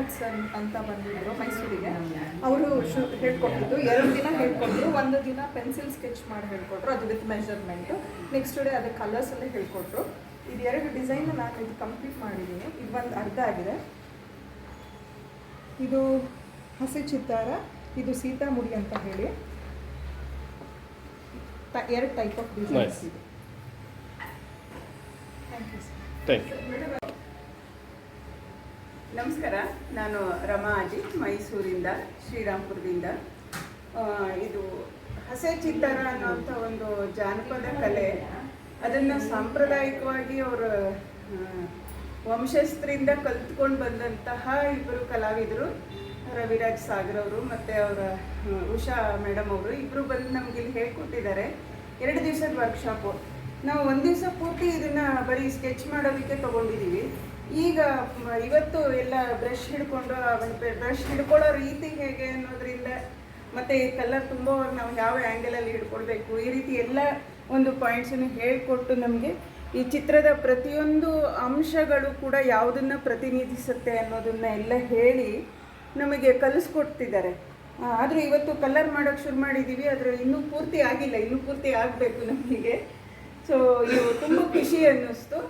Raviraj sir ಅಂತ ಬಂದಿದ್ದರು ಮೈಸೂರಿಗೆ. ಅವರು ಹೇಳ್ಕೊಟ್ಟಿದ್ದು 2 ದಿನ ಹೇಳ್ಕೊಟ್ರು. 1 ದಿನ ಪೆನ್ಸಿಲ್ ಸ್ಕೆಚ್ ಮಾಡಿ ಹೇಳ್ಕೊಟ್ರು, ಅದು ವಿತ್ ಮೆಷರ್ಮೆಂಟು. ನೆಕ್ಸ್ಟ್ ಡೇ ಅದಕ್ಕೆ ಕಲರ್ಸ್ ಎಲ್ಲ ಹೇಳ್ಕೊಟ್ರು. ಇದು 2 ಡಿಸೈನ್ ನಾನು ಇದು ಕಂಪ್ಲೀಟ್ ಮಾಡಿದ್ದೀನಿ. ಇದು ಒಂದು ಅರ್ಧ ಆಗಿದೆ. ಇದು ಹಸೆ ಚಿತ್ತಾರ, ಇದು ಸೀತಾಮುಡಿ ಅಂತ ಹೇಳಿ 2 ಟೈಪ್ ಆಫ್ ಡಿಸೈನ್ಸ್ ಇದೆ. Thank you. ನಮಸ್ಕಾರ, ನಾನು ರಮಾ ಅಜಿ, ಮೈಸೂರಿಂದ, ಶ್ರೀರಾಮ್ಪುರದಿಂದ. ಇದು ಹಸೆ ಚಿತ್ತಾರ ಅನ್ನೋಂಥ ಒಂದು ಜಾನಪದ ಕಲೆ. ಅದನ್ನು ಸಾಂಪ್ರದಾಯಿಕವಾಗಿ ಅವರ ವಂಶಸ್ಥರಿಂದ ಕಲ್ತ್ಕೊಂಡು ಬಂದಂತಹ ಇಬ್ಬರು ಕಲಾವಿದರು, ರವಿರಾಜ್ ಸಾಗರ್ ಅವರು ಮತ್ತು ಅವರ ಉಷಾ ಮೇಡಮ್ ಅವರು ಇಬ್ಬರು ಬಂದು ನಮಗೆ ಇಲ್ಲಿ ಹೇಳ್ಕೊಟ್ಟಿದ್ದಾರೆ. 2 ದಿವಸದ ವರ್ಕ್ಶಾಪು. ನಾವು 1 ದಿವಸ ಪೂರ್ತಿ ಇದನ್ನು ಬರೀ ಸ್ಕೆಚ್ ಮಾಡೋದಕ್ಕೆ ತೊಗೊಂಡಿದ್ದೀವಿ. ಈಗ ಇವತ್ತು ಎಲ್ಲ ಬ್ರಷ್ ಹಿಡ್ಕೊಂಡು ಬ್ರಷ್ ಹಿಡ್ಕೊಳ್ಳೋ ರೀತಿ ಹೇಗೆ ಅನ್ನೋದ್ರಿಂದ, ಮತ್ತು ಈ ಕಲರ್ ತುಂಬುವಾಗ ನಾವು ಯಾವ ಆ್ಯಂಗಲಲ್ಲಿ ಹಿಡ್ಕೊಳ್ಬೇಕು, ಈ ರೀತಿ ಎಲ್ಲ ಒಂದು ಪಾಯಿಂಟ್ಸನ್ನು ಹೇಳಿಕೊಟ್ಟು ನಮಗೆ ಈ ಚಿತ್ರದ ಪ್ರತಿಯೊಂದು ಅಂಶಗಳು ಕೂಡ ಯಾವುದನ್ನು ಪ್ರತಿನಿಧಿಸುತ್ತೆ ಅನ್ನೋದನ್ನು ಎಲ್ಲ ಹೇಳಿ ನಮಗೆ ಕಲಿಸ್ಕೊಡ್ತಿದ್ದಾರೆ. ಆದರೆ ಇವತ್ತು ಕಲರ್ ಮಾಡೋಕ್ಕೆ ಶುರು ಮಾಡಿದ್ದೀವಿ, ಆದರೆ ಇನ್ನೂ ಪೂರ್ತಿ ಆಗಿಲ್ಲ, ಇನ್ನೂ ಪೂರ್ತಿ ಆಗಬೇಕು ನಮಗೆ. ಸೊ ಇದು ತುಂಬ ಖುಷಿ ಅನ್ನಿಸ್ತು.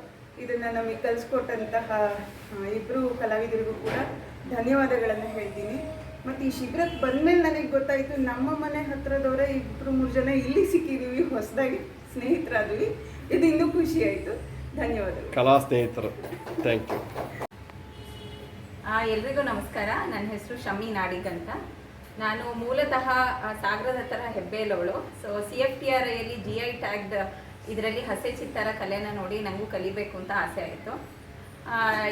ಇದನ್ನು ನಮಗೆ ಕಲಿಸ್ಕೊಟ್ಟಂತಹ ಇಬ್ಬರು ಕಲಾವಿದರಿಗೂ ಕೂಡ ಧನ್ಯವಾದಗಳನ್ನು ಹೇಳ್ತೀನಿ. ಮತ್ತು ಈ ಶಿಬಿರಕ್ಕೆ ಬಂದಮೇಲೆ ನನಗೆ ಗೊತ್ತಾಯಿತು, ನಮ್ಮ ಮನೆ ಹತ್ತಿರದವರೇ 2-3 ಜನ ಇಲ್ಲಿ ಸಿಕ್ಕಿದ್ದೀವಿ, ಹೊಸದಾಗಿ ಸ್ನೇಹಿತರಾದ್ವಿ. ಇದು ಇನ್ನೂ ಖುಷಿ ಆಯಿತು. ಧನ್ಯವಾದಗಳು. ಕಲಾ ಸ್ನೇಹಿತರು, ಥ್ಯಾಂಕ್ ಯು. ಎಲ್ರಿಗೂ ನಮಸ್ಕಾರ. ನನ್ನ ಹೆಸರು ಶಮಿ ನಾಡಿಗ್ ಅಂತ. ನಾನು ಮೂಲತಃ ಸಾಗರದ ಹತ್ತಿರ ಹೆಬ್ಬೇಲವಳು. ಸೊ CFTRIಯಲ್ಲಿ GI ಟ್ಯಾಗ್ಡ್ ಇದರಲ್ಲಿ ಹಸೆ ಚಿತ್ತಾರ ಕಲೆನ ನೋಡಿ ನನಗೂ ಕಲಿಬೇಕು ಅಂತ ಆಸೆ ಆಯಿತು.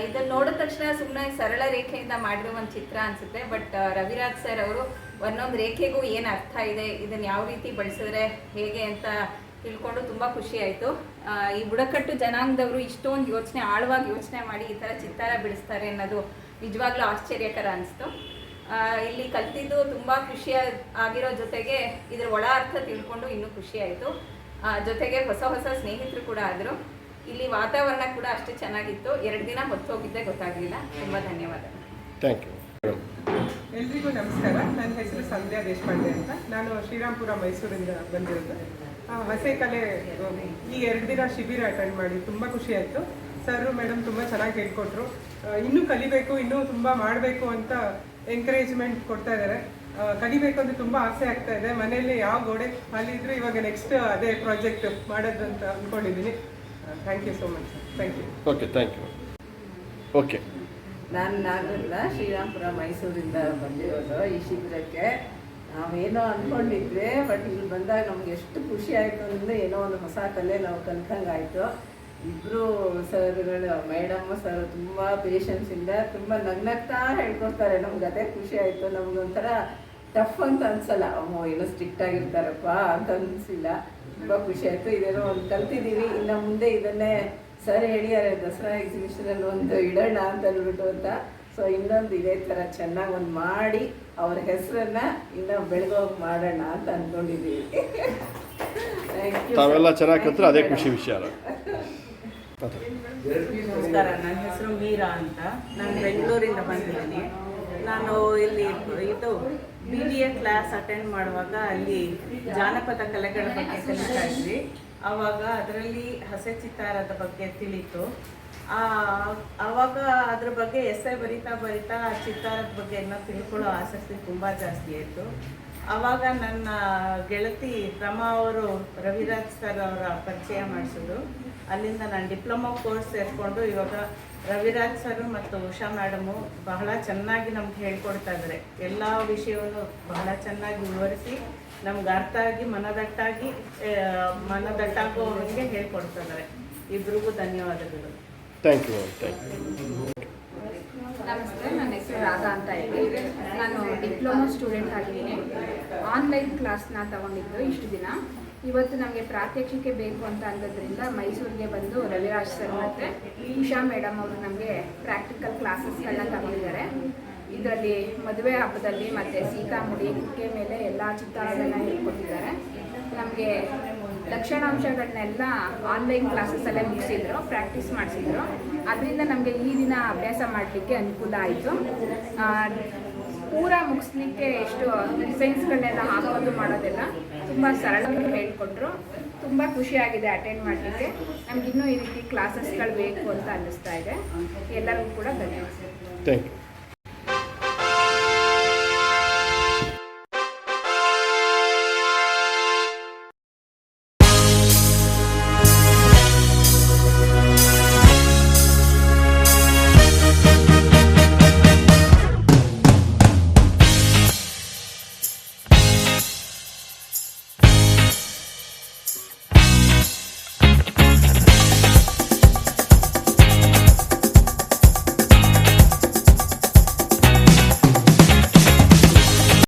ಇದನ್ನು ನೋಡಿದ ತಕ್ಷಣ ಸುಮ್ಮನೆ ಸರಳ ರೇಖೆಯಿಂದ ಮಾಡಿರೋ ಒಂದು ಚಿತ್ರ ಅನಿಸುತ್ತೆ. ಬಟ್ ರವಿರಾಜ್ ಸರ್ ಅವರು ಒಂದೊಂದು ರೇಖೆಗೂ ಏನು ಅರ್ಥ ಇದೆ, ಇದನ್ನು ಯಾವ ರೀತಿ ಬಳಸಿದ್ರೆ ಹೇಗೆ ಅಂತ ತಿಳ್ಕೊಂಡು ತುಂಬ ಖುಷಿ ಆಯಿತು. ಈ ಬುಡಕಟ್ಟು ಜನಾಂಗದವರು ಇಷ್ಟೊಂದು ಆಳವಾಗಿ ಯೋಚನೆ ಮಾಡಿ ಈ ಥರ ಚಿತ್ತಾರ ಬಿಡಿಸ್ತಾರೆ ಅನ್ನೋದು ನಿಜವಾಗ್ಲೂ ಆಶ್ಚರ್ಯಕರ ಅನಿಸ್ತು. ಇಲ್ಲಿ ಕಲ್ತಿದ್ದು ತುಂಬ ಖುಷಿ ಆಗಿರೋ ಜೊತೆಗೆ ಇದರ ಒಳ ಅರ್ಥ ತಿಳ್ಕೊಂಡು ಇನ್ನೂ ಖುಷಿ ಆಯಿತು. ಜೊತೆಗೆ ಹೊಸ ಹೊಸ ಸ್ನೇಹಿತರು ಕೂಡ ಆದರು. ಇಲ್ಲಿ ವಾತಾವರಣ ಕೂಡ ಅಷ್ಟೇ ಚೆನ್ನಾಗಿತ್ತು. 2 ದಿನ ಹೊತ್ತು ಹೋಗಿದ್ದೆ ಗೊತ್ತಾಗಲಿಲ್ಲ. ತುಂಬ ಧನ್ಯವಾದಗಳು. Thank you. ಎಲ್ರಿಗೂ ನಮಸ್ಕಾರ. ನನ್ನ ಹೆಸರು ಸಂಧ್ಯಾ ದೇಶಪಾಂಡೆ ಅಂತ. ನಾನು ಶ್ರೀರಾಮ್ಪುರ ಮೈಸೂರಿಂದ ಬಂದಿರೋದು. ಹಸೆ ಕಲೆ ಈ 2 ದಿನ ಶಿಬಿರ ಅಟೆಂಡ್ ಮಾಡಿ ತುಂಬ ಖುಷಿ ಆಯಿತು. ಸರ್ ಮೇಡಮ್ ತುಂಬ ಚೆನ್ನಾಗಿ ಹೇಳ್ಕೊಟ್ರು. ಇನ್ನೂ ಕಲಿಬೇಕು, ಇನ್ನೂ ತುಂಬ ಮಾಡಬೇಕು ಅಂತ ಎಂಕರೇಜ್ಮೆಂಟ್ ಕೊಡ್ತಾ ಇದ್ದಾರೆ. ಕಲಿಬೇಕು ಅಂತ ತುಂಬ ಆಸೆ ಆಗ್ತಾ ಇದೆ. ಮನೆಯಲ್ಲಿ ಯಾವ ಗೋಡೆ ಖಾಲಿ ಇದ್ರೂ ಇವಾಗ ನೆಕ್ಸ್ಟ್ ಅದೇ ಪ್ರಾಜೆಕ್ಟ್ ಮಾಡೋದು ಅಂತ ಅಂದ್ಕೊಂಡಿದ್ದೀನಿ. Thank you so much. Thank you. Okay, thank you. Okay, ನಾನು ನಾಗರಲ್ಲ, ಶ್ರೀರಾಮ್ಪುರ ಮೈಸೂರಿಂದ ಬಂದಿರೋದು ಈ ಶಿಬಿರಕ್ಕೆ. ನಾವೇನೋ ಅಂದ್ಕೊಂಡಿದ್ವಿ, ಬಟ್ ಇಲ್ಲಿ ಬಂದಾಗ ನಮ್ಗೆ ಎಷ್ಟು ಖುಷಿ ಆಯಿತು ಅಂದರೆ ಏನೋ ಒಂದು ಹೊಸ ಕಲೆ ನಾವು ಕಲ್ತಂಗಾಯಿತು. ಇಬ್ಬರು ಸರ್ಗಳು, ಮೇಡಮ್ ಸರ್ ತುಂಬ ಪೇಷನ್ಸಿಂದ ತುಂಬ ನಗ್ನಗ್ತಾ ಹೇಳ್ಕೊಡ್ತಾರೆ. ನಮ್ಗೆ ಅದೇ ಖುಷಿ ಆಯಿತು. ನಮಗೊಂಥರ ಟಫ್ ಅಂತ ಅನಿಸಲ್ಲ, ಏನೋ ಸ್ಟ್ರಿಕ್ಟ್ ಆಗಿರ್ತಾರಪ್ಪ ಅಂತ ಅನಿಸಿಲ್ಲ. ತುಂಬ ಖುಷಿ ಆಯಿತು. ಇದೇನೋ ಒಂದು ಕಲ್ತಿದ್ದೀವಿ. ಇನ್ನು ಮುಂದೆ ಇದನ್ನೇ ಸರ್ ಹೇಳಿದ್ದಾರೆ, ದಸರಾ ಎಕ್ಸಿಬಿಷನಲ್ಲಿ ಒಂದು ಇಡೋಣ ಅಂತ ಅಂದ್ಬಿಟ್ಟು ಅಂತ. ಸೊ ಇನ್ನೊಂದು ಇದೇ ಥರ ಚೆನ್ನಾಗಿ ಒಂದು ಮಾಡಿ ಅವ್ರ ಹೆಸರನ್ನು ಇನ್ನೂ ಬೆಳಗೋಗಿ ಮಾಡೋಣ ಅಂತ ಅಂದ್ಕೊಂಡಿದ್ದೀವಿ. Thank you. ತಾವೆಲ್ಲ ಚೆನ್ನಾಗಿ ಕಲ್ತ್ರೆ ಅದೇ ಖುಷಿ ವಿಷಯ. ನಮಸ್ಕಾರ, ನನ್ನ ಹೆಸರು ಮೀರಾ ಅಂತ. ನಾನು ಬೆಂಗಳೂರಿಂದ ಬಂದಿದ್ದೀನಿ. ನಾನು ಇಲ್ಲಿ ಇದು BBA ಕ್ಲಾಸ್ ಅಟೆಂಡ್ ಮಾಡುವಾಗ ಅಲ್ಲಿ ಜಾನಪದ ಕಲೆಗಳ ಬಗ್ಗೆ ಕಲಿತಾ ಇದ್ವಿ. ಆವಾಗ ಅದರಲ್ಲಿ ಹಸೆ ಚಿತ್ತಾರದ ಬಗ್ಗೆ ತಿಳಿತು. ಆವಾಗ ಅದ್ರ ಬಗ್ಗೆ ಎಸ್ಸೆ ಬರಿತಾ ಆ ಚಿತ್ತಾರದ ಬಗ್ಗೆ ಏನೋ ತಿಳ್ಕೊಳ್ಳೋ ಆಸಕ್ತಿ ತುಂಬ ಜಾಸ್ತಿ ಆಯಿತು. ಆವಾಗ ನನ್ನ ಗೆಳತಿ ರಮಾ ಅವರು ರವಿರಾಜ್ ಸರ್ ಅವರ ಪರಿಚಯ ಮಾಡಿಸಿದ್ರು. ಅಲ್ಲಿಂದ ನಾನು ಡಿಪ್ಲೊಮಾ ಕೋರ್ಸ್ ಸೇರಿಕೊಂಡು ಇವಾಗ ರವಿರಾಜ್ ಸರ್ ಮತ್ತು ಉಷಾ ಮೇಡಮು ಬಹಳ ಚೆನ್ನಾಗಿ ನಮ್ಗೆ ಹೇಳ್ಕೊಡ್ತಾ ಇದ್ದಾರೆ. ಎಲ್ಲ ವಿಷಯವನ್ನು ಬಹಳ ಚೆನ್ನಾಗಿ ವಿವರಿಸಿ ನಮ್ಗೆ ಅರ್ಥ ಆಗಿ ಮನದಟ್ಟಾಗೋ ಹಂಗೆ ಹೇಳ್ಕೊಡ್ತಾ ಇದ್ದಾರೆ. ಇಬ್ಬರಿಗೂ ಧನ್ಯವಾದಗಳು. Thank you. Thank you. ನಮಸ್ತೆ, ನನ್ನ ಹೆಸರು ರಾಧಾ ಅಂತ ಹೇಳಿ. ನಾನು ಡಿಪ್ಲೊಮಾ ಸ್ಟೂಡೆಂಟ್ ಆಗಿದ್ದೀನಿ. ಆನ್ಲೈನ್ ಕ್ಲಾಸ್ನ ತಗೊಂಡಿದ್ದು ಇಷ್ಟು ದಿನ. ಇವತ್ತು ನಮಗೆ ಪ್ರಾತ್ಯಕ್ಷಿಕೆ ಬೇಕು ಅಂತ ಅಂದದ್ರಿಂದ ಮೈಸೂರಿಗೆ ಬಂದು ರವಿರಾಜ್ ಸರ್ ಮತ್ತು ಉಷಾ ಮೇಡಮ್ ಅವರು ನಮಗೆ ಪ್ರಾಕ್ಟಿಕಲ್ ಕ್ಲಾಸಸ್ಗಳನ್ನ ತಗೊಂಡಿದ್ದಾರೆ. ಇದರಲ್ಲಿ ಮದುವೆ ಹಬ್ಬದಲ್ಲಿ ಮತ್ತು ಸೀತಾಮುಡಿ ಕುಕ್ಕೆ ಮೇಲೆ ಎಲ್ಲ ಚಿತ್ತಾರಗಳನ್ನ ಹೇಳ್ಕೊಟ್ಟಿದ್ದಾರೆ. ನಮಗೆ ಲಕ್ಷಣಾಂಶಗಳನ್ನೆಲ್ಲ ಆನ್ಲೈನ್ ಕ್ಲಾಸಸ್ಸಲ್ಲೇ ಮುಗಿಸಿದ್ರು, ಪ್ರಾಕ್ಟೀಸ್ ಮಾಡಿಸಿದ್ರು. ಅದರಿಂದ ನಮಗೆ ಈ ದಿನ ಅಭ್ಯಾಸ ಮಾಡಲಿಕ್ಕೆ ಅನುಕೂಲ ಆಯಿತು. ಪೂರ ಮುಗಿಸ್ಲಿಕ್ಕೆ ಎಷ್ಟು ಡಿಸೈನ್ಸ್ಗಳನ್ನೆಲ್ಲ ಹಾಕೋದು ಮಾಡೋದೆಲ್ಲ ತುಂಬ ಸರಳವಾಗಿ ಹೇಳ್ಕೊಟ್ರು. ತುಂಬ ಖುಷಿಯಾಗಿದೆ ಅಟೆಂಡ್ ಮಾಡಲಿಕ್ಕೆ. ನಮಗಿನ್ನೂ ಈ ರೀತಿ ಕ್ಲಾಸಸ್ಗಳು ಬೇಕು ಅಂತ ಅನ್ನಿಸ್ತಾ ಇದೆ. ಎಲ್ಲರಿಗೂ ಕೂಡ ಧನ್ಯವಾದ. Thank you.